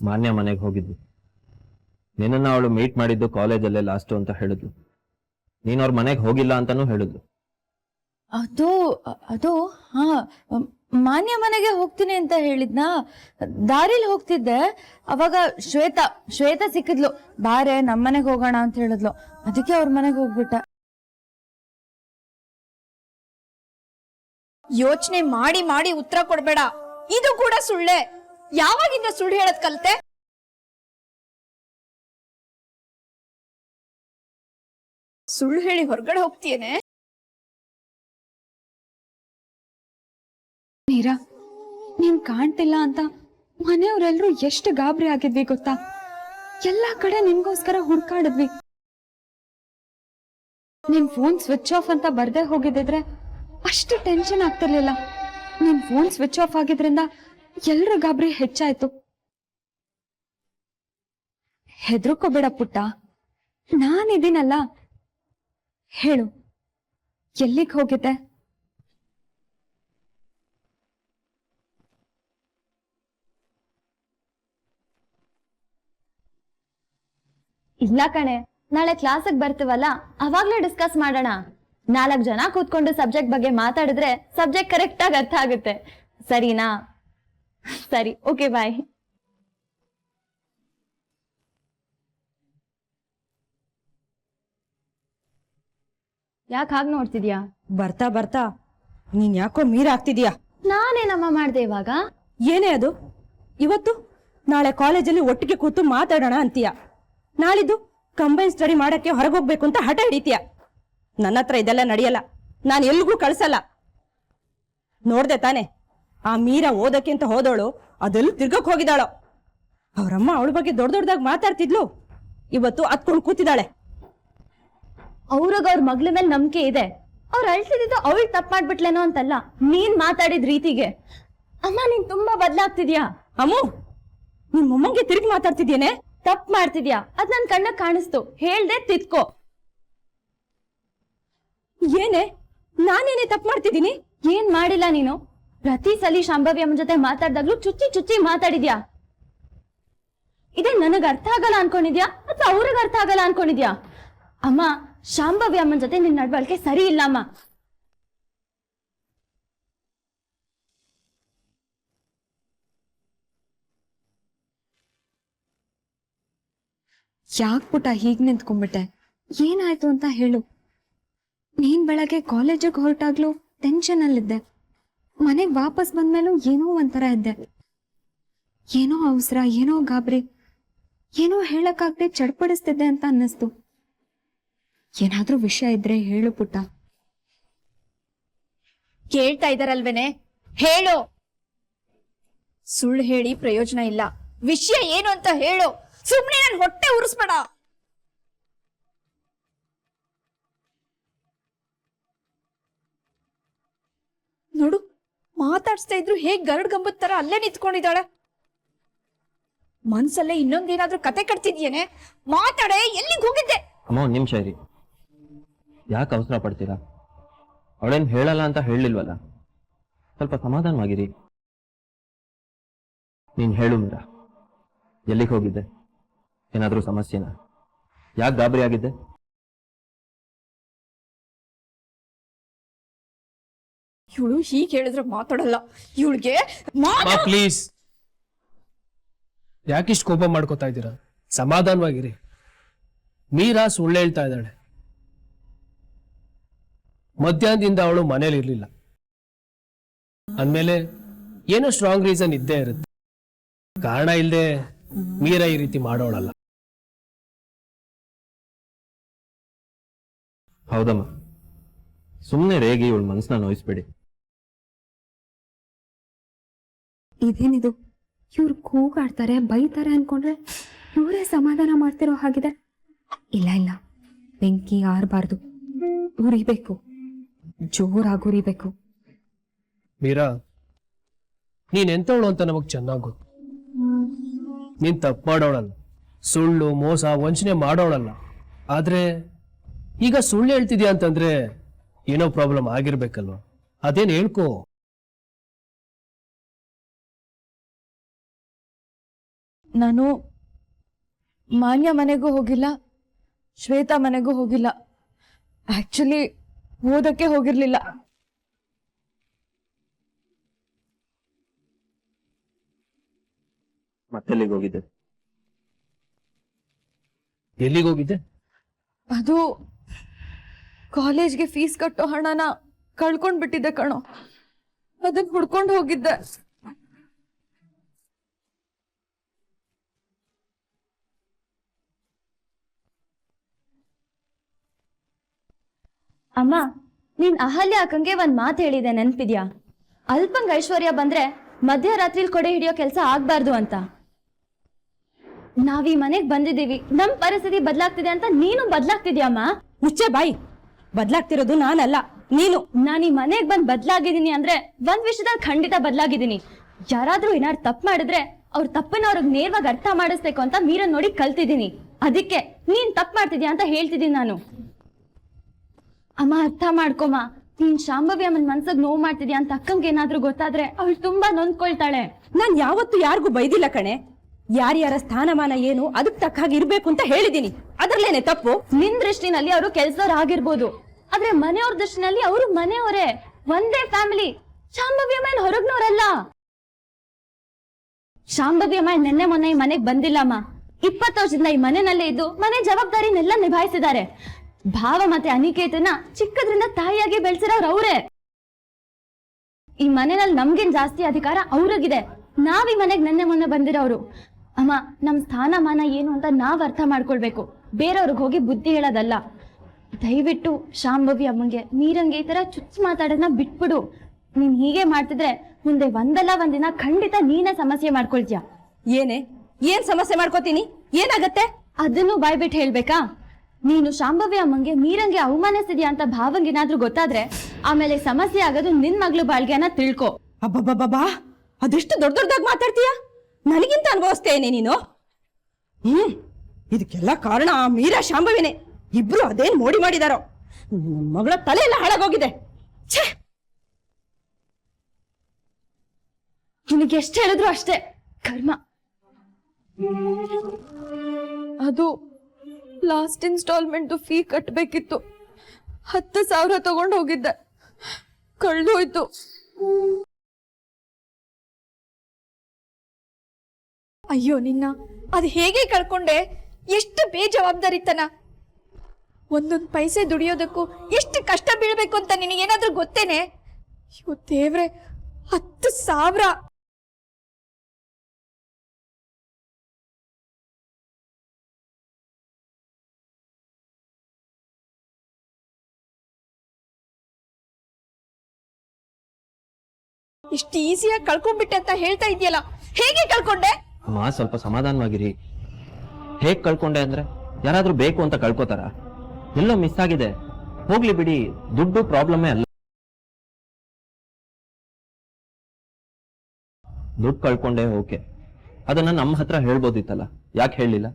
ಮಾನ್ಯ ಮನೆಗೆ ಹೋಗಿದ್ವಿ. ನಿನ್ನನ್ನು ಅವಳು ಮೀಟ್ ಮಾಡಿದ್ದು ಕಾಲೇಜಲ್ಲೇ ಲಾಸ್ಟು ಅಂತ ಹೇಳಿದ್ಲು. ನೀನು ಅವ್ರ ಮನೆಗೆ ಹೋಗಿಲ್ಲ ಅಂತಾನೂ ಹೇಳಿದ್ಲು. ಅದು ಅದು ಹಾ, ಮಾನ್ಯ ಮನೆಗೆ ಹೋಗ್ತೀನಿ ಅಂತ ಹೇಳಿದ್ನ. ದಾರಿಲಿ ಹೋಗ್ತಿದ್ದೆ, ಅವಾಗ ಶ್ವೇತಾ ಸಿಕ್ಕಿದ್ಲು. ಬಾರೆ ನಮ್ಮನೆಗೆ ಹೋಗೋಣ ಅಂತ ಹೇಳಿದ್ಲು. ಅದಕ್ಕೆ ಅವ್ರ ಮನೆಗೆ ಹೋಗ್ಬಿಟ್ಟೆ. ಯೋಚನೆ ಮಾಡಿ ಮಾಡಿ ಉತ್ತರ ಕೊಡ್ಬೇಡ. ಇದು ಕೂಡ ಸುಳ್ಳೆ. ಯಾವಾಗಿಂದ ಸುಳ್ಳು ಹೇಳದ್ ಕಲ್ತೆ? ಸುಳ್ಳು ಹೇಳಿ ಹೊರಗಡೆ ಹೋಗ್ತೀಯೇನೆ? ನೀರಾ, ನೀನ್ ಕಾಣ್ತಿಲ್ಲ ಅಂತ ಮನೆಯವರೆಲ್ಲರೂ ಎಷ್ಟು ಗಾಬರಿ ಆಗಿದ್ವಿ ಗೊತ್ತಾ? ಎಲ್ಲಾ ಕಡೆ ನಿನ್ಗೋಸ್ಕರ ಹುಡ್ಕಾಡಿದ್ವಿ. ನಿನ್ ಫೋನ್ ಸ್ವಿಚ್ ಆಫ್ ಅಂತ ಬರ್ದೇ ಹೋಗಿದ್ರೆ ಅಷ್ಟು ಟೆನ್ಷನ್ ಆಗ್ತಿರ್ಲಿಲ್ಲ. ನಿನ್ ಫೋನ್ ಸ್ವಿಚ್ ಆಫ್ ಆಗಿದ್ರಿಂದ ಎಲ್ರ ಗಾಬರಿ ಹೆಚ್ಚಾಯ್ತು. ಹೆದರ್ಕೋಬೇಡ ಪುಟ್ಟ, ನಾನಿದ್ದೀನಲ್ಲ. ಹೇಳು, ಎಲ್ಲಿಗೆ ಹೋಗಿದ್ದೆ? ಇಲ್ಲ ಕಣೆ, ನಾಳೆ ಕ್ಲಾಸಿಗೆ ಬರ್ತೀವಲ್ಲ ಅವಾಗ್ಲೇ ಡಿಸ್ಕಸ್ ಮಾಡೋಣ. 4 ಜನ ಕೂತ್ಕೊಂಡು ಸಬ್ಜೆಕ್ಟ್ ಬಗ್ಗೆ ಮಾತಾಡಿದ್ರೆ ಸಬ್ಜೆಕ್ಟ್ ಕರೆಕ್ಟ್ ಆಗಿ ಅರ್ಥ ಆಗುತ್ತೆ. ಸರಿನಾ? ಸರಿ, ಓಕೆ, ಬಾಯ್. ಯಾಕೆ ಹಾಗೆ ನೋಡ್ತಿದ್ಯಾ? ಬರ್ತಾ ಬರ್ತಾ ನೀನ್ ಯಾಕೋ ಮೀರಾಗ್ತಿದ್ಯಾ? ನಾನೇನಮ್ಮ ಮಾಡ್ದೆ ಇವಾಗ? ಏನೇ ಅದು? ಇವತ್ತು ನಾಳೆ ಕಾಲೇಜಲ್ಲಿ ಒಟ್ಟಿಗೆ ಕೂತು ಮಾತಾಡೋಣ ಅಂತೀಯ, ನಾಳಿದ್ದು ಕಂಬೈನ್ ಸ್ಟಡಿ ಮಾಡಕ್ಕೆ ಹೊರಗೋಗ್ಬೇಕು ಅಂತ ಹಠ ಹಿಡಿತೀಯ. ನನ್ನ ಹತ್ರ ಇದೆಲ್ಲ ನಡೆಯಲ್ಲ, ನಾನು ಎಲ್ಗೂ ಕಳ್ಸಲ್ಲ. ನೋಡ್ದೆ ತಾನೆ, ಆ ಮೀರಾ ಓದಕ್ಕೆ ಅಂತ ಹೋದವಳು ಅದೆಲ್ಲ ತಿರ್ಗಕ್ ಹೋಗಿದ್ದಾಳೋ. ಅವರಮ್ಮ ಅವಳ ಬಗ್ಗೆ ದೊಡ್ಡ ದೊಡ್ಡದಾಗಿ ಮಾತಾಡ್ತಿದ್ಲು, ಇವತ್ತು ಅತ್ಕೊಂಡು ಕೂತಿದ್ದಾಳೆ. ಅವ್ರಾಗ ಅವ್ರ ಮಗ್ಳ ಮೇಲೆ ನಂಬಿಕೆ ಇದೆ. ಅವ್ರು ಅಳ್ತಿದ್ದು ಅವಳು ತಪ್ಪು ಮಾಡ್ಬಿಟ್ಲೇನೋ ಅಂತಲ್ಲ, ನೀನ್ ಮಾತಾಡಿದ ರೀತಿಗೆ. ಅಮ್ಮ, ನೀನ್ ತುಂಬಾ ಬದ್ಲಾಗ್ತಿದ್ಯಾ. ಅಮ್ಮು, ನಿನ್ ಮೊಮ್ಮಂಗೆ ತಿರುಗಿ ಮಾತಾಡ್ತಿದ್ಯೇನೆ? ತಪ್ಪು ಮಾಡ್ತಿದ್ಯಾ, ಅದ್ ನನ್ ಕಣ್ಣ ಕಾಣಿಸ್ತು. ಹೇಳ್ದೆ ತಿದ್ಕೋ. ಏನೇ, ನಾನೇನೇ ತಪ್ಪು ಮಾಡ್ತಿದ್ದೀನಿ? ಏನ್ ಮಾಡಿಲ್ಲ ನೀನು. ಪ್ರತಿ ಸಲಿ ಶಾಂಭವಿ ಅಮ್ಮನ ಜೊತೆ ಮಾತಾಡ್ದಾಗ್ಲೂ ಚುಚ್ಚಿ ಚುಚ್ಚಿ ಮಾತಾಡಿದ್ಯಾ. ಇದೇ ನನಗ್ ಅರ್ಥ ಆಗಲ್ಲ ಅನ್ಕೊಂಡಿದ್ಯಾ ಅಥವಾ ಅವ್ರಿಗೆ ಅರ್ಥ ಆಗಲ್ಲ ಅನ್ಕೊಂಡಿದ್ಯಾ? ಅಮ್ಮ, ಶಾಂಭವಿ ಅಮ್ಮನ ಜೊತೆ ನಿನ್ ನಡವಳಿಕೆ ಸರಿ ಇಲ್ಲ ಅಮ್ಮ. ಯಾಕ್ ಪುಟ ಹೀಗ್ ನಿಂತ್ಕೊಂಡ್ಬಿಟ್ಟೆ? ಏನಾಯ್ತು ಅಂತ ಹೇಳು. ನೀನ್ ಬೆಳಗ್ಗೆ ಕಾಲೇಜಿಗೆ ಹೊರಟಾಗ್ಲೂ ಟೆನ್ಷನ್ ಅಲ್ಲಿದ್ದೆ. ಮನೆಗ್ ವಾಪಸ್ ಬಂದ್ಮೇಲೂ ಏನೋ ಒಂಥರ ಇದ್ದೆ. ಏನೋ ಅವಸರ, ಏನೋ ಗಾಬರಿ, ಏನೋ ಹೇಳಕ್ಕಾಗ್ದೆ ಚಡ್ಪಡಿಸ್ತಿದ್ದೆ ಅಂತ ಅನ್ನಿಸ್ತು. ಏನಾದ್ರೂ ವಿಷಯ ಇದ್ರೆ ಹೇಳು ಪುಟ್ಟ. ಕೇಳ್ತಾ ಇದಾರಲ್ವೇನೆ, ಹೇಳು. ಸುಳ್ಳು ಹೇಳಿ ಪ್ರಯೋಜನ ಇಲ್ಲ. ವಿಷಯ ಏನು ಅಂತ ಹೇಳು. ಸುಮ್ನೆ ನನ್ ಹೊಟ್ಟೆ ಉರಿಸ್ಬೇಡ. ನೋಡು, ಮಾತಾಡ್ಸ್ತಾ ಇದ್ರು ಹೇಗ್ ಗರಡ್ ಗಂಬದ್ ತರ ಅಲ್ಲೇ ನಿಂತ್ಕೊಂಡಿದ್ದಾಳೆ. ಮನ್ಸಲ್ಲೇ ಇನ್ನೊಂದೇನಾದ್ರೂ ಕತೆ ಕಟ್ತಿದ್ಯೇನೆ? ಮಾತಾಡೆ, ಎಲ್ಲಿಗೆ ಹೋಗಿದ್ದೆ? ಅಮ್ಮ, ಒಂದು ನಿಮಿಷ ಇರಿ. ಯಾಕೆ ಅವಸರ ಪಡ್ತೀರಾ? ಅವಳೇನು ಹೇಳಲ್ಲ ಅಂತ ಹೇಳಲಿಲ್ವಲ್ಲ, ಸ್ವಲ್ಪ ಸಮಾಧಾನವಾಗಿರಿ. ನೀನು ಹೇಳು ಮೀರಾ, ಎಲ್ಲಿಗೆ ಹೋಗಿದ್ದೆ? ಏನಾದರೂ ಸಮಸ್ಯೆನಾ? ಯಾಕೆ ಗಾಬರಿ ಆಗಿದ್ದೆ? ಇವಳು ಹೀಗೆ ಹೇಳಿದ್ರೆ ಮಾತಾಡಲ್ಲ. ಇವಳಿಗೆ ಪ್ಲೀಸ್, ಯಾಕಿಷ್ಟು ಕೋಪ ಮಾಡ್ಕೋತಾ ಇದ್ದೀರಾ? ಸಮಾಧಾನವಾಗಿರಿ. ಮೀರಾ ಸುಳ್ಳು ಹೇಳ್ತಾ ಇದ್ದಾಳೆ. ಮಧ್ಯಾಹ್ನದಿಂದ ಅವಳು ಮನೇಲಿ ಇರ್ಲಿಲ್ಲ ಅಂದಮೇಲೆ ಏನೋ ಸ್ಟ್ರಾಂಗ್ ರೀಸನ್ ಇದ್ದೇ ಇರುತ್ತೆ. ಕಾರಣ ಇಲ್ಲದೆ ಮೀರಾ ಈ ರೀತಿ ಮಾಡೋಳಲ್ಲ. ಹೌದಮ್ಮ, ಸುಮ್ಮನೆ ರೇಗಿ ಇವಳು ಮನಸ್ಸನ್ನ ನೋಯಿಸ್ಬೇಡಿ. ಇದೇನಿದು? ಇವ್ರು ಕೂಗಾಡ್ತಾರೆ, ಬೈತಾರೆ ಅನ್ಕೊಂಡ್ರೆ ಇವರೇ ಸಮಾಧಾನ ಮಾಡ್ತಿರೋ ಹಾಗಿದೆ. ಇಲ್ಲ ಇಲ್ಲ, ಬೆಂಕಿ ಆರಬಾರ್ದು, ಉರಿಬೇಕು, ಜೋರಾಗಿ ಉರಿಬೇಕು. ಮೀರಾ, ನೀನ್ ಎಂತವಳು ಅಂತ ನಮಗ್ ಚೆನ್ನಾಗ್ ಗೊತ್ತು. ನೀನ್ ತಪ್ಪು ಮಾಡೋಳಲ್ಲ, ಸುಳ್ಳು ಮೋಸ ವಂಚನೆ ಮಾಡೋಳಲ್ಲ. ಆದ್ರೆ ಈಗ ಸುಳ್ಳು ಹೇಳ್ತಿದ್ಯಾ ಅಂತಂದ್ರೆ ಏನೋ ಪ್ರಾಬ್ಲಮ್ ಆಗಿರ್ಬೇಕಲ್ವಾ? ಅದೇನ್ ಹೇಳ್ಕೋ. ನಾನು ಮಾನ್ಯ ಮನೆಗೂ ಹೋಗಿಲ್ಲ, ಶ್ವೇತಾ ಮನೆಗೂ ಹೋಗಿಲ್ಲ. ಆಕ್ಚುಲಿ ಓದಕ್ಕೆ ಹೋಗಿರ್ಲಿಲ್ಲ. ಮತ್ತೆಲ್ಲಿಗೆ ಹೋಗಿದ್ದೆ? ಎಲ್ಲಿಗೆ ಹೋಗಿದ್ದೆ? ಅದು ಕಾಲೇಜ್ಗೆ ಫೀಸ್ ಕಟ್ಟೋ ಹಣನ ಕಳ್ಕೊಂಡ್ ಬಿಟ್ಟಿದ್ದೆ ಕಣೋ. ಅದನ್ನ ಹುಡ್ಕೊಂಡು ಹೋಗಿದ್ದೆ. ಅಮ್ಮ, ನೀನ್ ಅಹಲ್ಯ ಅಕ್ಕಂಗೆ ಒಂದ್ ಮಾತು ಹೇಳಿದೆ ನೆನ್ಪಿದ್ಯಾ? ಅಲ್ಪಂಗ್ ಐಶ್ವರ್ಯ ಬಂದ್ರೆ ಮಧ್ಯರಾತ್ರಿಲ್ ಕೊಡೆ ಹಿಡಿಯೋ ಕೆಲ್ಸ ಆಗ್ಬಾರ್ದು ಅಂತ. ನಾವ್ ಈ ಮನೆಗ್ ಬಂದಿದೀವಿ, ನಮ್ ಪರಿಸ್ಥಿತಿ ಬದ್ಲಾಗ್ತಿದೆ ಅಂತ ನೀನು ಬದ್ಲಾಗ್ತಿದ್ಯಮ್ಮ. ಮುಚ್ಚೆ ಬಾಯಿ. ಬದ್ಲಾಗ್ತಿರೋದು ನಾನಲ್ಲ, ನೀನು. ನಾನ್ ಈ ಮನೆಗ್ ಬಂದ್ ಬದ್ಲಾಗಿದ್ದೀನಿ ಅಂದ್ರೆ ಒಂದ್ ವಿಷಯದಲ್ಲಿ ಖಂಡಿತ ಬದ್ಲಾಗಿದ್ದೀನಿ. ಯಾರಾದ್ರೂ ಏನಾದ್ರು ತಪ್ಪು ಮಾಡಿದ್ರೆ ಅವ್ರ ತಪ್ಪನ್ನ ಅವ್ರಿಗೆ ನೇರವಾಗಿ ಅರ್ಥ ಮಾಡಿಸ್ಬೇಕು ಅಂತ ಮೀರನ್ ನೋಡಿ ಕಲ್ತಿದ್ದೀನಿ. ಅದಕ್ಕೆ ನೀನ್ ತಪ್ಪು ಮಾಡ್ತಿದ್ಯಾ ಅಂತ ಹೇಳ್ತಿದ್ದೀನಿ ನಾನು. ಅಮ್ಮ, ಅರ್ಥ ಮಾಡ್ಕೊಮ್ಮ. ನೀನ್ ಶಾಂಭವಿ ಅಮ್ಮನ್ ಮನ್ಸಗ್ ನೋವು ಮಾಡ್ತಿದ್ಯಾ ಅಂತ ಅಕ್ಕಂಗೆ ಏನಾದ್ರೂ ಗೊತ್ತಾದ್ರೆ ಅವಳು ತುಂಬಾ ನೊಂದ್ಕೊಳ್ತಾಳೆ. ನಾನ್ ಯಾವತ್ತೂ ಯಾರಿಗೂ ಬೈದಿಲ್ಲ ಕಣೆ. ಯಾರ್ಯಾರ ಸ್ಥಾನಮಾನ ಏನು ಅದಕ್ಕೆ ತಕ್ಕ ಹಾಗೆ ಇರ್ಬೇಕು ಅಂತ ಹೇಳಿದೀನಿ. ಅದ್ರಲ್ಲೇನೆ ತಪ್ಪು? ನಿನ್ ದೃಷ್ಟಿನಲ್ಲಿ ಅವರು ಕೆಲ್ಸದವ್ರು ಆಗಿರ್ಬೋದು, ಆದ್ರೆ ಮನೆಯವ್ರ ದೃಷ್ಟಿನಲ್ಲಿ ಅವರು ಮನೆಯವರೇ, ಒಂದೇ ಫ್ಯಾಮಿಲಿ. ಶಾಂಭವಿ ಅಮ್ಮ ಏನ್ ಹೊರಗ್ನವ್ರಲ್ಲ. ಶಾಂಭವಿ ಅಮ್ಮ ನೆನ್ನೆ ಮೊನ್ನೆ ಈ ಮನೆಗ್ ಬಂದಿಲ್ಲಮ್ಮ. 20 ವರ್ಷದಿಂದ ಈ ಮನೆಯಲ್ಲೇ ಇದ್ದು ಮನೆ ಜವಾಬ್ದಾರಿನೆಲ್ಲ ನಿಭಾಯಿಸಿದ್ದಾರೆ. ಭಾವ ಮತ್ತೆ ಅನಿಕೇತನ ಚಿಕ್ಕದ್ರಿಂದ ತಾಯಿಯಾಗಿ ಬೆಳೆಸಿರೋರು ಅವ್ರೆ. ಈ ಮನೆಯಲ್ಲಿ ನಮ್ಗೇನ್ ಜಾಸ್ತಿ ಅಧಿಕಾರ ಅವ್ರಿಗಿದೆ. ನಾವ್ ಈ ಮನೆಗ್ ನೆನ್ನೆ ಮೊನ್ನೆ ಬಂದಿರೋರು. ಅಮ್ಮ, ನಮ್ ಸ್ಥಾನಮಾನ ಏನು ಅಂತ ನಾವ್ ಅರ್ಥ ಮಾಡ್ಕೊಳ್ಬೇಕು, ಬೇರೆಯವ್ರಿಗೆ ಹೋಗಿ ಬುದ್ಧಿ ಹೇಳೋದಲ್ಲ. ದಯವಿಟ್ಟು ಶಾಂಭವಿ ಅಮ್ಮಂಗೆ ಮೀರಂಗೆ ಈ ತರ ಚುಚ್ಚು ಮಾತಾಡೋದನ್ನ ಬಿಟ್ಬಿಡು. ನೀನ್ ಹೀಗೆ ಮಾಡ್ತಿದ್ರೆ ಮುಂದೆ ಒಂದಲ್ಲ ಒಂದಿನ ಖಂಡಿತ ನೀನೇ ಸಮಸ್ಯೆ ಮಾಡ್ಕೊಳ್ತೀಯ. ಏನ್ ಸಮಸ್ಯೆ ಮಾಡ್ಕೋತೀನಿ? ಏನಾಗತ್ತೆ? ಅದನ್ನು ಬಾಯ್ಬಿಟ್ಟು ಹೇಳ್ಬೇಕಾ? ನೀನು ಶಾಂಭವಿ ಅಮ್ಮಂಗೆ ಮೀರಂಗೆ ಅವಮಾನಿಸಿದ್ಯಾ ಅಂತ ಭಾವಂಗೇನಾದ್ರೂ ಗೊತ್ತಾದ್ರೆ ಆಮೇಲೆ ಸಮಸ್ಯೆ ಆಗೋದು ನಿನ್ ಮಗಳು ಬಾಳ್ಗೆನ ತಿಳ್ಕೊ. ಅಬ್ಬಬ್ಬಬ್ಬಾ, ಅದೆಷ್ಟು ದೊಡ್ಡದಾಗಿ ಮಾತಾಡ್ತೀಯ? ನನಗಿಂತ ಅನುಭವಿಸ್ತೇನೆ ನೀನು. ಇದಕ್ಕೆಲ್ಲ ಕಾರಣ ಆ ಮೀರಾ ಶಾಂಭವಿನೇ. ಇಬ್ರು ಅದೇನ್ ಮೋಡಿ ಮಾಡಿದಾರೋ. ಮಗಳ ತಲೆ ಎಲ್ಲ ಹಾಳಾಗೋಗಿದೆ. ಛೇ, ನಿನಗೆ ಎಷ್ಟು ಹೇಳಿದ್ರು ಅಷ್ಟೇ ಕರ್ಮ. ಅದು ಲಾಸ್ಟ್ ಇನ್ಸ್ಟಾಲ್ಮೆಂಟ್ ಫೀ ಕಟ್ಟಬೇಕಿತ್ತು. 10,000 ತಗೊಂಡು ಹೋಗಿದ್ದೆ, ಕಳ್ದೋಯ್ತು. ಅಯ್ಯೋ ನಿನ್ನ, ಅದು ಹೇಗೆ ಕಳ್ಕೊಂಡೆ? ಎಷ್ಟು ಬೇಜವಾಬ್ದಾರಿತನ. ಒಂದೊಂದು ಪೈಸೆ ದುಡಿಯೋದಕ್ಕೂ ಎಷ್ಟು ಕಷ್ಟ ಬೀಳ್ಬೇಕು ಅಂತ ನಿನಗೇನಾದ್ರೂ ಗೊತ್ತೇನೆ? ಅಯ್ಯೋ ದೇವ್ರೆ, 10,000. ಇಷ್ಟು ಈಸಿಯಾಗಿ ಕಳ್ಕೊಂಡ್ಬಿಟ್ಟೆ ಅಂತ ಹೇಳ್ತಾ ಇದೆಯಲ್ಲ, ಹೇಗೆ ಕಳ್ಕೊಂಡೆ? ಅಮ್ಮ, ಸ್ವಲ್ಪ ಸಮಾಧಾನವಾಗಿರಿ. ಹೇಗ್ ಕಳ್ಕೊಂಡೆ ಅಂದ್ರೆ ಯಾರಾದ್ರೂ ಬೇಕು ಅಂತ ಕಳ್ಕೊತಾರ? ಎಲ್ಲೋ ಮಿಸ್ ಆಗಿದೆ, ಹೋಗ್ಲಿ ಬಿಡಿ. ದುಡ್ಡು ಪ್ರಾಬ್ಲಮ್ಮೇ ಅಲ್ಲ. ದುಡ್ಡು ಕಳ್ಕೊಂಡೆ, ಓಕೆ, ಅದನ್ನ ನಮ್ಮ ಹತ್ರ ಹೇಳ್ಬೋದಿತ್ತಲ್ಲ, ಯಾಕೆ ಹೇಳಲಿಲ್ಲ?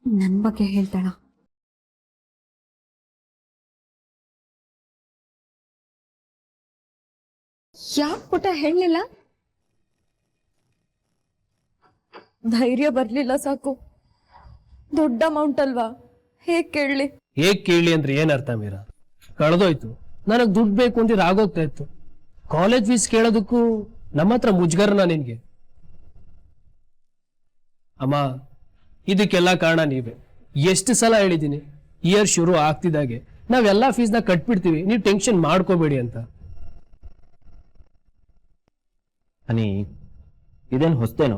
ನನ್ ಬಗ್ಗೆ ಹೇಳ್ತಾಳ? ಯಾಕೆ ಪುಟ ಹೇಳಲಿಲ್ಲ? ಧೈರ್ಯ ಬರ್ಲಿಲ್ಲ ಸಾಕು. ದೊಡ್ಡ ಅಮೌಂಟ್ ಅಲ್ವಾ, ಹೇಗ್ ಕೇಳಲಿ? ಹೇಗ್ ಕೇಳಿ ಅಂದ್ರೆ ಏನ್ ಅರ್ಥ ಮೀರಾ? ಕಳೆದೋಯ್ತು. ನನಗ್ ದುಡ್ಡು ಬೇಕು ಅಂದಿರ ಆಗೋಗ್ತಾ ಇತ್ತು. ಕಾಲೇಜ್ ಫೀಸ್ ಕೇಳೋದಕ್ಕೂ ನಮ್ಮ ಹತ್ರ ಮುಜ್ಗರನ ನಿನ್ಗೆ? ಅಮ್ಮ, ಇದಕ್ಕೆಲ್ಲ ಕಾರಣ ನೀವೇ. ಎಷ್ಟು ಸಲ ಹೇಳಿದೀನಿ, ಇಯರ್ ಶುರು ಆಗ್ತಿದ್ದಾಗೆ ನಾವೆಲ್ಲಾ ಫೀಸ್ನ ಕಟ್ಬಿಡ್ತೀವಿ, ನೀವು ಟೆನ್ಷನ್ ಮಾಡ್ಕೋಬೇಡಿ ಅಂತ. ಅನಿ, ಇದೇನು ಹೊಸ್ತೇನೋ?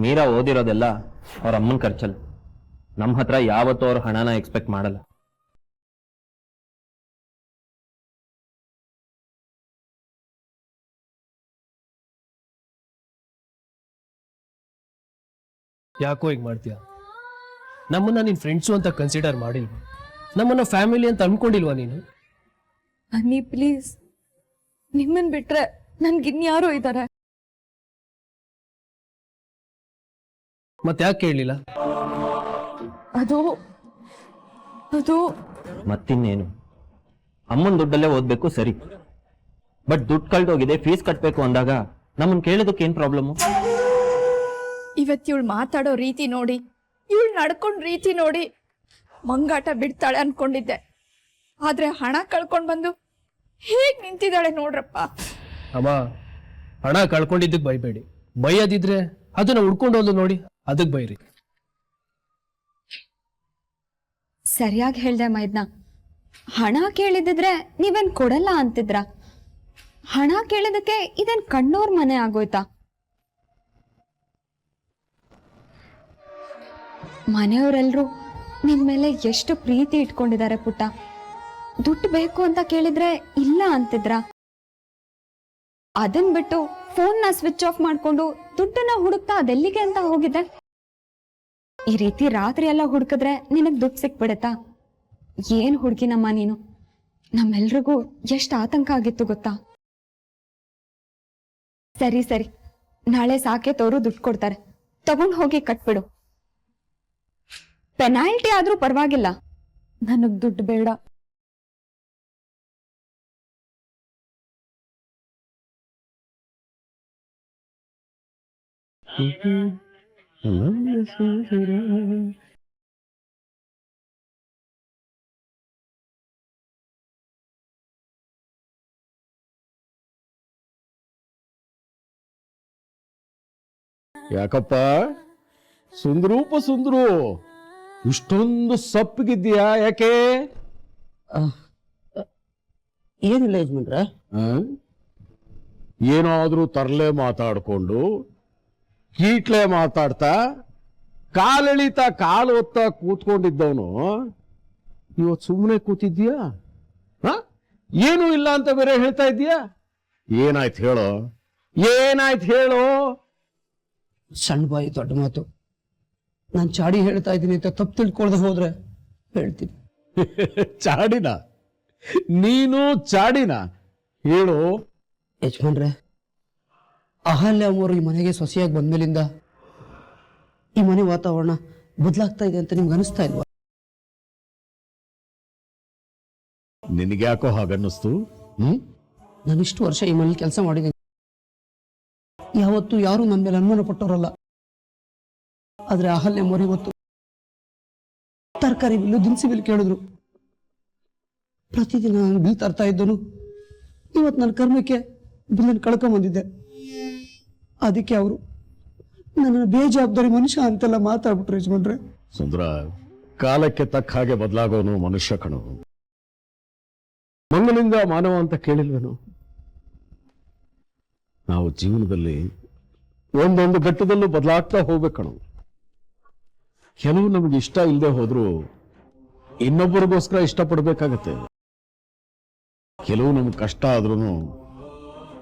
ಮೀರಾ ಓದಿರೋದೆಲ್ಲ ಅವ್ರ ಅಮ್ಮನ ಖರ್ಚಲ್ಲಿ. ನಮ್ಮ ಹತ್ರ ಯಾವತ್ತೂ ಅವ್ರ ಹಣನ ಎಕ್ಸ್ಪೆಕ್ಟ್ ಮಾಡಲ್ಲ. ಯಾಕೋ ಈಗ ಮಾಡ್ತೀಯ? ನಮ್ಮನ್ನ ನಿನ್ ಫ್ರೆಂಡ್ಸು ಅಂತ ಕನ್ಸಿಡರ್ ಮಾಡಿಲ್ವಾ? ನಮ್ಮನ್ನ ಫ್ಯಾಮಿಲಿ ಅಂತ ಅನ್ಕೊಂಡಿಲ್ವಾ ನೀನು? ಅನ್ನಿ ಪ್ಲೀಸ್, ನಿಮ್ಮನ್ ಬಿಟ್ರೆ ನನ್ಗಿನ್ಯಾರೋ ಇದ್ದಾರೆ. ಮತ್ತೆ ಯಾಕೆ ಕೇಳಲಿಲ್ಲ? ಅದು ಮತ್ತಿನ್ನೇನು, ಅಮ್ಮನ ದುಡ್ಡಲ್ಲೇ ಓದ್ಬೇಕು ಸರಿ, ಬಟ್ ದುಡ್ಡು ಕಳ್ದೋಗಿದೆ, ಫೀಸ್ ಕಟ್ಟಬೇಕು ಅಂದಾಗ ನಮ್ಮನ್ನು ಕೇಳೋದಕ್ಕೆ ಏನು ಪ್ರಾಬ್ಲಮ್ಮು? ಇವತ್ತು ಇವಳು ಮಾತಾಡೋ ರೀತಿ ನೋಡಿ, ಇವಳು ನಡ್ಕೊಂಡ್ ರೀತಿ ನೋಡಿ ಮಂಗಾಟ ಬಿಡ್ತಾಳೆ ಅನ್ಕೊಂಡಿದ್ದೆ. ಆದ್ರೆ ಹಣ ಕಳ್ಕೊಂಡ್ ಬಂದು ಹೇಗ್ ನಿಂತಿದ್ದಾಳೆ ನೋಡ್ರಪ್ಪ. ಅಮ್ಮ, ಹಣ ಕಳ್ಕೊಂಡಿದ್ದಕ್ಕೆ ಬೈಬೇಡಿ. ಬೈಯದಿದ್ರೆ ಅದನ್ನ ಉಡ್ಕೊಂಡು ಹೋದ್ ನೋಡಿ, ಅದಕ್ಕೆ ಬೈರಿ. ಸರಿಯಾಗಿ ಹೇಳ್ದೆ ಮೈದ್ನ. ಹಣ ಕೇಳಿದಿದ್ರೆ ನೀವೇನ್ ಕೊಡಲ್ಲ ಅಂತಿದ್ರ? ಹಣ ಕೇಳಿದಕ್ಕೆ ಇದೇನ್ ಕಣ್ಣೋರ್ ಮನೆ ಆಗೋಯ್ತಾ? ಮನೆಯವರೆಲ್ರು ನಿನ್ ಮೇಲೆ ಎಷ್ಟು ಪ್ರೀತಿ ಇಟ್ಕೊಂಡಿದ್ದಾರೆ ಪುಟ್ಟ. ದುಡ್ಡು ಬೇಕು ಅಂತ ಕೇಳಿದ್ರೆ ಇಲ್ಲ ಅಂತಿದ್ರ? ಅದನ್ ಬಿಟ್ಟು ಫೋನ್ನ ಸ್ವಿಚ್ ಆಫ್ ಮಾಡ್ಕೊಂಡು ದುಡ್ಡನ್ನ ಹುಡುಕ್ತಾ ಅದೆಲ್ಲಿಗೆ ಅಂತ ಹೋಗಿದ್ದೆ? ಈ ರೀತಿ ರಾತ್ರಿ ಎಲ್ಲ ಹುಡುಕಿದ್ರೆ ನಿನಗ್ ದುಡ್ಡು ಸಿಕ್ಬಿಡತ್ತಾ? ಏನ್ ಹುಡುಗಿನಮ್ಮ ನೀನು. ನಮ್ಮೆಲ್ರಿಗೂ ಎಷ್ಟು ಆತಂಕ ಆಗಿತ್ತು ಗೊತ್ತಾ? ಸರಿ ಸರಿ, ನಾಳೆ ಸಾಕೇತವ್ರು ದುಡ್ಡು ಕೊಡ್ತಾರೆ, ತಗೊಂಡ್ ಹೋಗಿ ಕಟ್ಬಿಡು. ಪೆನಾಲ್ಟಿ ಆದ್ರೂ ಪರವಾಗಿಲ್ಲ, ನನಗ್ ದುಡ್ಡು ಬೇಡ. ಯಾಕಪ್ಪ ಸುಂದರೂಪ ಸುಂದರು, ಇಷ್ಟೊಂದು ಸಪ್ಪಗಿದ್ದೀಯಾ ಯಾಕೆ? ಏನಿಲ್ಲ ಯಜಮಾನ್ರ. ಏನಾದ್ರೂ ತರ್ಲೆ ಮಾತಾಡ್ಕೊಂಡು ಕೀಟ್ಲೆ ಮಾತಾಡ್ತಾ ಕಾಲೆಳಿತಾ ಕಾಲು ಹೊತ್ತ ಕೂತ್ಕೊಂಡಿದ್ದವನು ಇವತ್ತು ಸುಮ್ಮನೆ ಕೂತಿದ್ದೀಯಾ? ಏನೂ ಇಲ್ಲ ಅಂತ ಬೇರೆ ಹೇಳ್ತಾ ಇದ್ದೀಯಾ? ಏನಾಯ್ತು ಹೇಳೋ, ಏನಾಯ್ತು ಹೇಳೋ? ಸಣ್ಣ ಬಾಯಿ ದೊಡ್ಡ ಮಾತು. ನಾನು ಚಾಡಿ ಹೇಳ್ತಾ ಇದ್ದೀನಿ ಅಂತ ತಪ್ಪು ತಿಳ್ಕೊಳ್ದೆ ಹೋದ್ರೆ ಹೇಳ್ತೀನಿ. ಚಾಡಿನ? ನೀನು ಚಾಡಿನ? ಹೇಳು. ಯಜಮಾನ್ರೆ, ಅಹಲ್ಯ ಅಮ್ಮವರು ಈ ಮನೆಗೆ ಸೊಸೆಯಾಗಿ ಬಂದ್ಮೇಲಿಂದ ಈ ಮನೆ ವಾತಾವರಣ ಬದಲಾಗ್ತಾ ಇದೆ ಅಂತ ನಿಮ್ಗೆ ಅನಿಸ್ತಾ ಇಲ್ವಾ? ನಿನಗ್ಯಾಕೋ ಹಾಗನ್ನಿಸ್ತು? ನಾನು ಇಷ್ಟು ವರ್ಷ ಈ ಮನೇಲಿ ಕೆಲಸ ಮಾಡಿದ್ದೀನಿ. ಯಾವತ್ತು ಯಾರು ನನ್ನ ಮೇಲೆ ಅನುಮಾನ ಪಟ್ಟವರಲ್ಲ. ಆದ್ರೆ ಅಹಲ್ಯ ಅಮ್ಮವರು ಇವತ್ತು ತರಕಾರಿ ಬಿಲ್ಲು, ದಿನಸಿ ಬಿಲ್ ಕೇಳಿದ್ರು. ಪ್ರತಿದಿನ ನಾನು ಬಿಲ್ ತರ್ತಾ ಇದ್ದನು. ಇವತ್ತು ನನ್ನ ಕರ್ಮಕ್ಕೆ ಬಿಲ್ಲನ್ನು ಕಳ್ಕೊಂಬಂದಿದ್ದೆ. ಅದಕ್ಕೆ ಅವರು ನನ್ನ ಬೇಜವಾಬ್ದಾರಿ ಮನುಷ್ಯ ಅಂತೆಲ್ಲ ಮಾತಾಡ್ಬಿಟ್ರು ಯಜಮಾನ್ರೆ. ಸುಂದರ, ಕಾಲಕ್ಕೆ ತಕ್ಕ ಹಾಗೆ ಬದಲಾಗೋನು ಮನುಷ್ಯ ಕಣು. ಮಂಗನಿಂದ ಮಾನವ ಅಂತ ಕೇಳಿಲ್ವೇನು? ನಾವು ಜೀವನದಲ್ಲಿ ಒಂದೊಂದು ಘಟ್ಟದಲ್ಲೂ ಬದಲಾಗ್ತಾ ಹೋಗ್ಬೇಕಣು. ಕೆಲವು ನಮಗೆ ಇಷ್ಟ ಇಲ್ಲದೆ ಹೋದ್ರು ಇನ್ನೊಬ್ಬರಿಗೋಸ್ಕರ ಇಷ್ಟಪಡ್ಬೇಕಾಗತ್ತೆ. ಕೆಲವು ನಮ್ಗೆ ಕಷ್ಟ ಆದ್ರೂ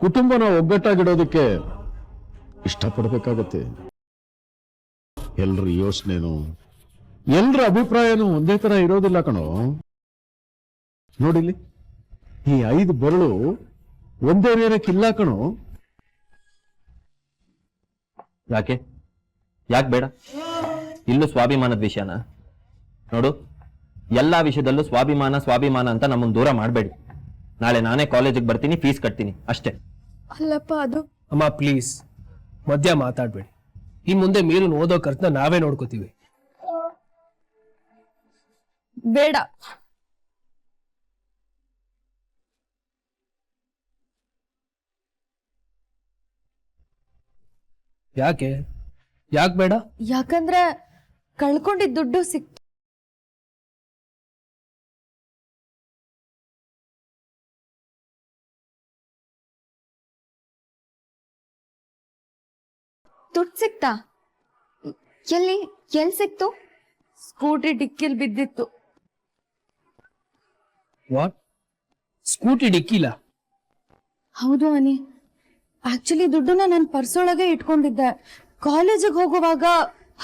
ಕುಟುಂಬನ ಒಗ್ಗಟ್ಟಾಗಿಡೋದಕ್ಕೆ ಇಷ್ಟಪಡ್ಬೇಕಾಗತ್ತೆ. ಎಲ್ರ ಯೋಚನೆನೂ ಎಲ್ರ ಅಭಿಪ್ರಾಯನೂ ಒಂದೇ ತರ ಇರೋದಿಲ್ಲ ಕಣೋ. ನೋಡಿಲಿ, ಈ 5 ಬೆರಳು ಒಂದೇ ನೇರಕ್ಕಿಲ್ಲ ಕಣೋ. ಯಾಕೆ ಬೇಡ? ಇಲ್ಲೂ ಸ್ವಾಭಿಮಾನದ ವಿಷಯನ ನೋಡು. ಎಲ್ಲಾ ವಿಷಯದಲ್ಲೂ ಸ್ವಾಭಿಮಾನ ಅಂತ ನಮ್ಮನ್ನು ದೂರ ಮಾಡಬೇಡಿ. ನಾಳೆ ನಾನೇ ಕಾಲೇಜಿಗೆ ಬರ್ತೀನಿ, ಫೀಸ್ ಕಟ್ತೀನಿ ಅಷ್ಟೇ. ಅಲ್ಲಪ್ಪ, ಅದು ಅಮ್ಮ ಪ್ಲೀಸ್ ಮಧ್ಯ ಮಾತಾಡ್ಬೇಡಿ. ಇನ್ ಮುಂದೆ ಮೀರು ಓದೋ ಖರ್ಚನ್ನ ನಾವೇ ನೋಡ್ಕೋತೀವಿ. ಬೇಡ. ಯಾಕೆ ಬೇಡ? ಯಾಕಂದ್ರೆ ಕಳ್ಕೊಂಡಿದ್ದ ದುಡ್ಡು ಸಿಕ್ತು. ದುಡ್ಡು ಸಿಕ್ತಾ? ಎಲ್ಲಿ ಸಿಕ್ತು? ಸ್ಕೂಟಿ ಡಿಕ್ಕಿಲ್ ಬಿದ್ದಿತ್ತು. ವಾಟ್? ಸ್ಕೂಟಿ ಡಿಕ್ಕಿಲ್ಲ? ಹೌದು ಅನಿ. ಆಕ್ಚುಲಿ ದುಡ್ಡನ್ನ ನನ್ನ ಪರ್ಸೊಳಗೆ ಇಟ್ಕೊಂಡಿದ್ದೆ. ಕಾಲೇಜಿಗೆ ಹೋಗುವಾಗ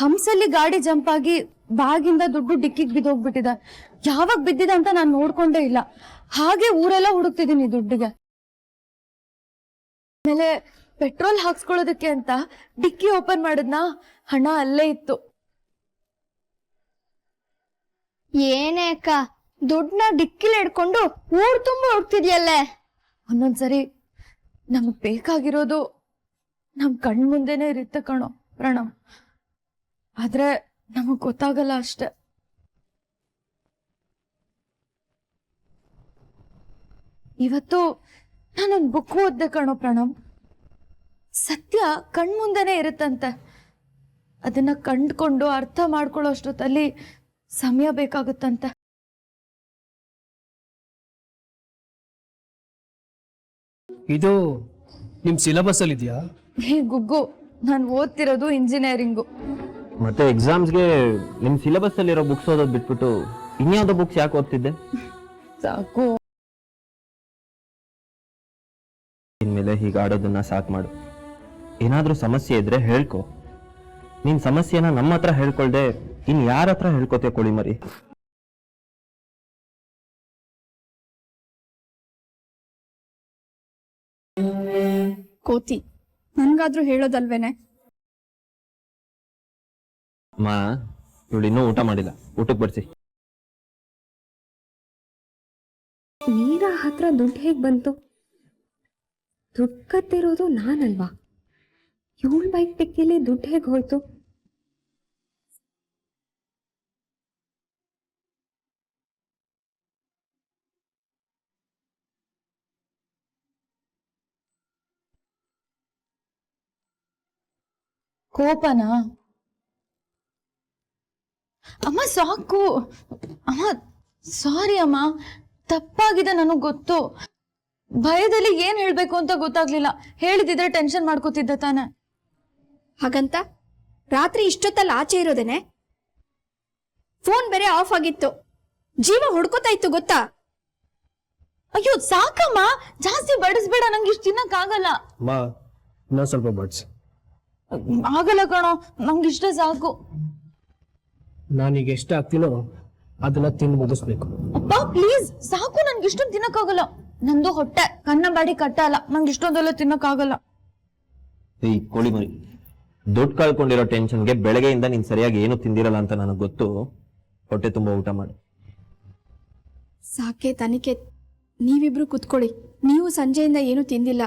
ಹಂಸಲ್ಲಿ ಗಾಡಿ ಜಂಪ್ ಆಗಿ ಬ್ಯಾಗಿಂದ ದುಡ್ಡು ಡಿಕ್ಕಿಗೆ ಬಿದ್ದೋಗ್ಬಿಟ್ಟಿದೆ. ಯಾವಾಗ ಬಿದ್ದಿದೆ ಅಂತ ನಾನು ನೋಡ್ಕೊಂಡೇ ಇಲ್ಲ. ಹಾಗೆ ಊರೆಲ್ಲ ಹುಡುಕ್ತಿದ್ದೀನಿ ದುಡ್ಡಿಗೆ. ಆಮೇಲೆ ಪೆಟ್ರೋಲ್ ಹಾಕ್ಸ್ಕೊಳ್ಳೋದಕ್ಕೆ ಅಂತ ಡಿಕ್ಕಿ ಓಪನ್ ಮಾಡಿದ್ನಾ, ಹಣ ಅಲ್ಲೇ ಇತ್ತು. ಏನೇ ಅಕ್ಕ, ದುಡ್ಡನ್ನ ಡಿಕ್ಕಿಲ್ ಹಿಡ್ಕೊಂಡು ಊರ್ ತುಂಬ ಹೋಗ್ತಿದ್ಯಲ್ಲೇ. ಒಂದೊಂದ್ಸರಿ ನಮಗ್ ಬೇಕಾಗಿರೋದು ನಮ್ ಕಣ್ ಮುಂದೆನೆ ಇರುತ್ತೆ ಕಣೋ ಪ್ರಣಮ್. ಆದ್ರೆ ನಮಗ್ ಗೊತ್ತಾಗಲ್ಲ ಅಷ್ಟೆ. ಇವತ್ತು ನಾನೊಂದು ಬುಕ್ ಓದ್ದೆ ಕಣೋ ಪ್ರಣಮ್. ಸತ್ಯ ಕಣ್ಮುಂದೆನೆ ಇರುತ್ತಂತೆ. ಅದನ್ನ ಕಂಡ್ಕೊಂಡು ಅರ್ಥ ಮಾಡ್ಕೊಳ್ಳೋ ಅಷ್ಟೊತ್ತಲ್ಲಿ ಸಮಯ ಬೇಕಾಗುತ್ತಂತೆ. ಇದು ನಿಮ್ ಸಿಲೆಬಸ್ ಅಲ್ಲಿ ಇದೆಯಾ? ಹೇ ಗುಗ್ಗು, ನಾನು ಓದ್ತಿರೋದು ಇಂಜಿನಿಯರಿಂಗು. ಮತ್ತೆ ಎಕ್ಸಾಮ್ಸ್ಗೆ ನಿಮ್ ಸಿಲೆಬಸ್ ಅಲ್ಲಿರೋ ಬುಕ್ಸ್ ಓದೋದ್ ಬಿಟ್ಬಿಟ್ಟು ಇನ್ಯಾವುದೋ ಬುಕ್ಸ್ ಯಾಕೆ ಓದ್ತಿದ್ದೆ? ಸಾಕು. ಇನ್ಮೇಲೆ ಹೀಗೆ ಆಡೋದನ್ನ ಸಾಕು ಮಾಡು. ಏನಾದ್ರೂ ಸಮಸ್ಯೆ ಇದ್ರೆ ಹೇಳ್ಕೊ. ನಿನ್ ಸಮಸ್ಯೆನ ನಮ್ಮ ಹತ್ರ ಹೇಳ್ಕೊಳ್ದೆ ಇನ್ ಯಾರ ಹತ್ರ ಹೇಳ್ಕೊತೀಯ ಕೋಳಿ ಮರಿ? ಕೋತಿ, ನನ್ಗಾದ್ರೂ ಹೇಳೋದಲ್ವೇನೆ? ಮಾ, ಇವಳು ಇನ್ನೂ ಊಟ ಮಾಡಿಲ್ಲ, ಊಟಕ್ಕೆ ಬರ್ಸಿ. ಮೀರಾ ಹತ್ರ ದುಡ್ಡು ಹೇಗ್ ಬಂತು? ದುಡ್ಡು ಕತ್ತಿರೋದು ನಾನಲ್ವಾ? ಇವಳ ಬೈಕ್ ಟಿಕ್ಕಿಲಿ ದುಡ್ಡು ಹೇಗೆ ಹೋಯ್ತು? ಕೋಪನಾ? ಅಮ್ಮ ಸಾಕು. ಅಮ್ಮ ಸಾರಿ ಅಮ್ಮ, ತಪ್ಪಾಗಿದೆ, ನನಗ್ ಗೊತ್ತು. ಭಯದಲ್ಲಿ ಏನ್ ಹೇಳ್ಬೇಕು ಅಂತ ಗೊತ್ತಾಗ್ಲಿಲ್ಲ. ಹೇಳಿದಿದ್ರೆ ಟೆನ್ಷನ್ ಮಾಡ್ಕೋತಿದ್ದೆ ತಾನೆ. ಹಾಗಂತ ರಾತ್ರಿ ಇಷ್ಟೊತ್ತಲ್ಲಿ ಆಚೆ ಇರೋದೇನೆ? ಫೋನ್ ಬೇರೆ ಆಫ್ ಆಗಿತ್ತು. ಜೀವ ಹೊಡ್ಕೋತಾ ಇತ್ತು ಗೊತ್ತಾ? ಅಯ್ಯೋ ಸಾಕಮ್ಮ, ಜಾಸ್ತಿ ಬಡಿಸ್ಬೇಡ, ನಂಗೆ ಇಷ್ಟು ತಿನ್ನಕ್ಕಾಗಲ್ಲ. ಮಾ, ಇನ್ನೊಂದ್ ಸ್ವಲ್ಪ ಬಡ್ಸ್. ಆಗಲ್ಲ ಕಣೋ, ನಂಗಿಷ್ಟ ಸಾಕು. ನಾನೀಗ ಎಷ್ಟು ಆಗ್ತೀನೋ ಅದನ್ನ ತಿಂದು ಮುಗಿಸ್ಬೇಕು. ಅಪ್ಪ ಪ್ಲೀಸ್ ಸಾಕು, ನನ್ಗೆ ಇಷ್ಟೊಂದು ತಿನ್ನಕ್ಕಾಗಲ್ಲ. ನಂದು ಹೊಟ್ಟೆ ಕನ್ನ ಬಾಡಿ ಕಟ್ಟ ಅಲ್ಲ, ನಂಗೆ ಇಷ್ಟೊಂದೆಲ್ಲ ತಿನ್ನಕ್ಕಾಗಲ್ಲ. ಈ ಕೋಳಿ ಮರಿ, ದುಡ್ಡು ಕಳ್ಕೊಂಡಿರೋ ಟೆನ್ಷನ್ಗೆ ಬೆಳಗ್ಗೆಯಿಂದ ನೀನ್ ಸರಿಯಾಗಿ ಏನು ತಿಂದಿರಲ್ಲ ಅಂತ ನನಗೆ ಗೊತ್ತು. ಹೊಟ್ಟೆ ತುಂಬಾ ಊಟ ಮಾಡಿ. ಸಾಕೆ ತನಿಕೆ, ನೀವಿಬ್ರು ಕುತ್ಕೊಳ್ಳಿ. ನೀವು ಸಂಜೆಯಿಂದ ಏನು ತಿಂದಿಲ್ಲ.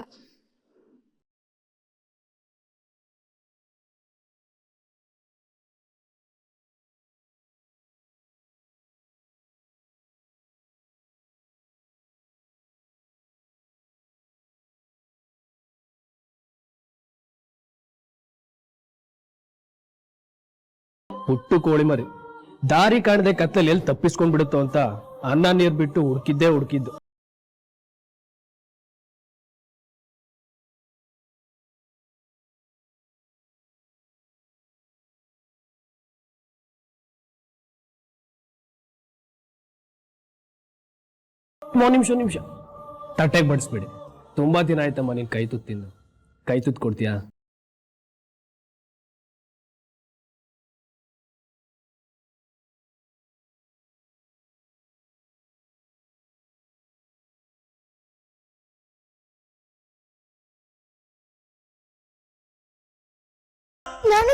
ಹುಟ್ಟು ಕೋಳಿ ಮರಿ, ದಾರಿ ಕಾಣದೆ ಕತ್ತಲ್ಲಿ ಎಲ್ಲಿ ತಪ್ಪಿಸ್ಕೊಂಡ್ ಬಿಡುತ್ತೋ ಅಂತ ಅನ್ನ ನೀರ್ ಬಿಟ್ಟು ಹುಡುಕಿದ್ದು. ನಿಮಿಷ ತಟ್ಟೆಗೆ ಬಡಿಸ್ಬೇಡಿ. ತುಂಬಾ ದಿನ ಆಯ್ತಮ್ಮ ನೀನ್ ಕೈ ತುತ್ತು ತಿಂದು. ಕೈ ತುತ್ತು ಕೊಡ್ತೀಯಾ?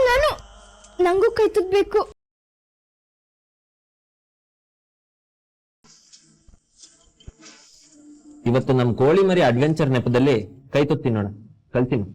ನಾನು ನಂಗೂ ಕೈ ತುತ್ಬೇಕು. ಇವತ್ತು ನಮ್ ಕೋಳಿ ಮರಿ ಅಡ್ವೆಂಚರ್ ನೆಪದಲ್ಲಿ ಕೈ ತುತ್ತಿ ನೋಡ, ಕಲ್ತೀನಿ.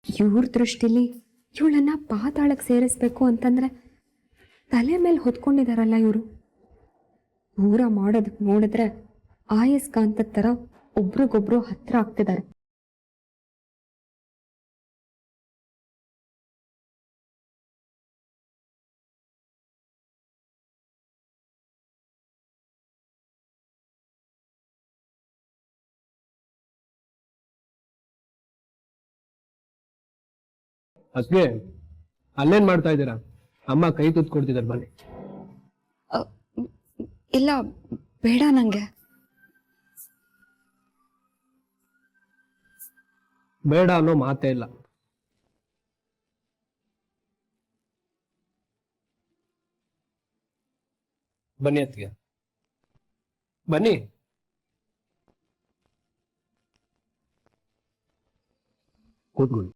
ಇವ್ರ ದೃಷ್ಟಿಲಿ ಇವಳನ್ನ ಪಾತಾಳಕ್ಕೆ ಸೇರಿಸ್ಬೇಕು ಅಂತಂದ್ರೆ ತಲೆ ಮೇಲೆ ಹೊತ್ಕೊಂಡಿದಾರಲ್ಲ ಇವರು. ದೂರ ಮಾಡೋದಕ್ಕೆ ನೋಡಿದ್ರೆ ಆಯಸ್ಕಾಂತದ ಥರ ಒಬ್ರಿಗೊಬ್ರು ಹತ್ರ ಆಗ್ತಿದ್ದಾರೆ. ಅದಕ್ಕೆ ಅಲ್ಲೇನ್ ಮಾಡ್ತಾ ಇದ್ದೀರಾ? ಅಮ್ಮ ಕೈ ತುತ್ತು ಕೊಡ್ತಿದ್ದಾರೆ, ಬನ್ನಿ. ಇಲ್ಲ ಬೇಡ ನಂಗೆ. ಬೇಡ ಅನ್ನೋ ಮಾತೇ ಇಲ್ಲ. ಬನ್ನಿ ಅತ್ತಿಗೆ, ಬನ್ನಿ. ಕೂತ್ಕೊಳ್ಳಿ.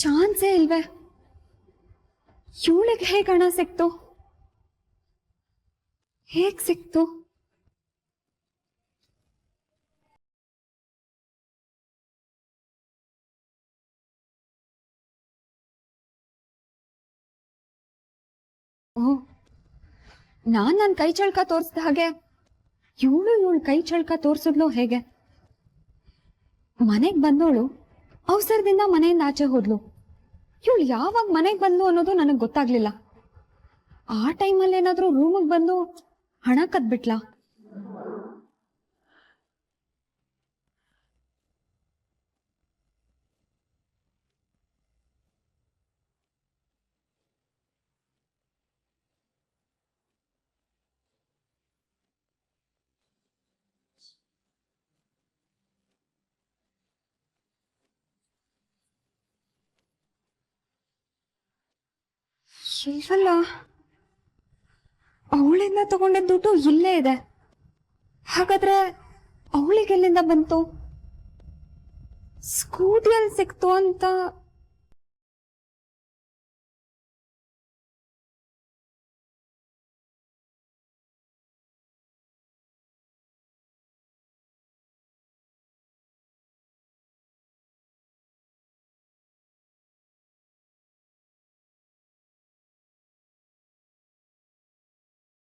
ಚಾನ್ಸೇ ಇಲ್ವೇ? ಇವಳಿಗೆ ಹೇಗೆ ಹಣ ಸಿಕ್ತು? ಹೇಗ್ ಸಿಕ್ತು? ಓ, ನಾನ್ ನನ್ನ ಕೈ ಚಳಕ ತೋರಿಸ್ದ ಹಾಗೆ ಇವಳು ಕೈ ಚಳಕ ತೋರಿಸಿದ್ಲು ಹೇಗೆ? ಮನೆಗ್ ಬಂದೋಳು ಅವಸರದಿಂದ ಮನೆಯಿಂದ ಆಚೆ ಹೋದ್ಲು. ಇವಳು ಯಾವಾಗ ಮನೆಗೆ ಬಂದ್ಲು ಅನ್ನೋದು ನನಗೆ ಗೊತ್ತಾಗ್ಲಿಲ್ಲ. ಆ ಟೈಮಲ್ಲಿ ಏನಾದ್ರೂ ರೂಮಿಗೆ ಬಂದು ಹಣ ಕದ್ಬಿಟ್ಲಾ? ಇಲ್ವಲ್ಲ, ಅವಳಿಂದ ತಗೊಂಡಿದ್ದ ದುಡ್ಡು ಇಲ್ಲೇ ಇದೆ. ಹಾಗಾದ್ರೆ ಅವಳಿಗೆ ಎಲ್ಲಿಂದ ಬಂತು? ಸ್ಕೂಟಿಯಲ್ಲಿ ಸಿಕ್ತು ಅಂತ